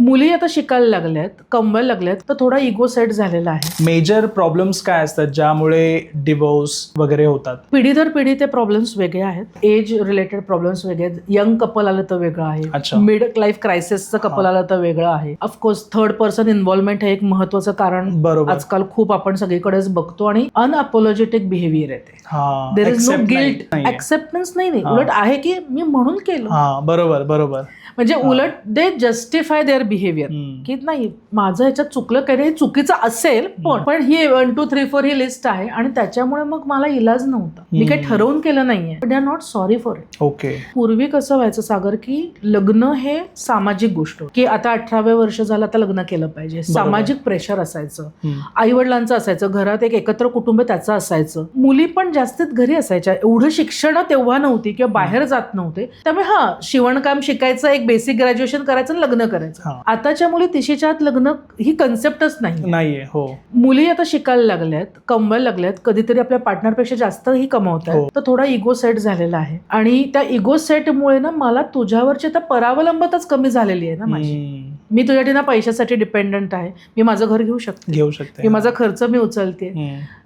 मुली आता शिकायला लागल्यात, कमवायला लागल्यात, तर थोडा इगो सेट झालेला आहे. मेजर प्रॉब्लेम्स काय असतात ज्यामुळे डिवोर्स वगैरे होतात? पिढी दर पिढी ते प्रॉब्लेम्स वेगळे आहेत. एज रिलेटेड प्रॉब्लेम्स वेगळे आहेत. यंग कपल आलं तर वेगळं अच्छा. आहे. मिड लाईफ क्रायसिसचं कपल आलं तर वेगळं आहे. ऑफकोर्स थर्ड पर्सन इन्व्हॉल्वमेंट हे एक महत्वाचं कारण बरोबर. आजकाल खूप आपण सगळीकडेच बघतो आणि अनअपोलॉजेटिक बिहेवियर येते. There is no guilt, acceptance नाही. उलट आहे की मी म्हणून केलं. बरोबर बरोबर. म्हणजे उलट दे जस्टिफाय देअर बिहेवियर की नाही माझं ह्याच्यात चुकलं काही नाही, चुकीचं असेल पण ही 1 2 3 4 ही लिस्ट आहे आणि त्याच्यामुळे मग मला इलाज नव्हता. मी काही ठरवून केलं नाहीये, but they are not sorry for it. Okay. पूर्वी कसं व्हायचं सागर की लग्न हे सामाजिक गोष्ट की आता 18व्या वर्ष झालं आता लग्न केलं पाहिजे. सामाजिक प्रेशर असायचं, आई वडिलांचं असायचं, घरात एक एकत्र कुटुंब त्याचं असायचं. मुली पण जास्तीत घरी असायच्या. एवढं शिक्षण तेव्हा नव्हती किंवा बाहेर जात नव्हते. त्यामुळे शिवणकाम शिकायचं, एक बेसिक ग्रॅज्युएशन करायचं आणि लग्न करायचं. आताच्या मुली तिशीच्या आत लग्न ही कन्सेप्टच नाहीये. हो. मुली आता शिकायला लागल्यात, कमवायला लागल्यात, कधीतरी आपल्या पार्टनरपेक्षा जास्तही कमवतात. तर थोडा इगो सेट झालेला आहे आणि त्या इगो सेटमुळे ना मला तुझ्यावरची आता परावलंबतच कमी झालेली आहे ना माझी. मी तुझ्यासाठी ना पैशासाठी डिपेंडंट आहे. मी माझं घर घेऊ शकते, मी माझा खर्च मी उचलते.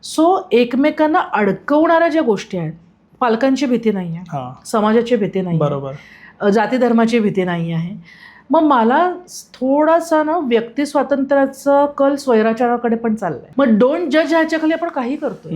सो एकमेकांना अडकवणाऱ्या ज्या गोष्टी आहेत, पालकांची भीती नाहीये, समाजाची भीती नाही, बरोबर, जाती धर्माची भीती नाही आहे. मग मला थोडासा ना व्यक्ती स्वातंत्र्याचा कल स्वैराचाराकडे पण चाललाय. मग डोंट जज ह्याच्या खाली आपण काही करतोय.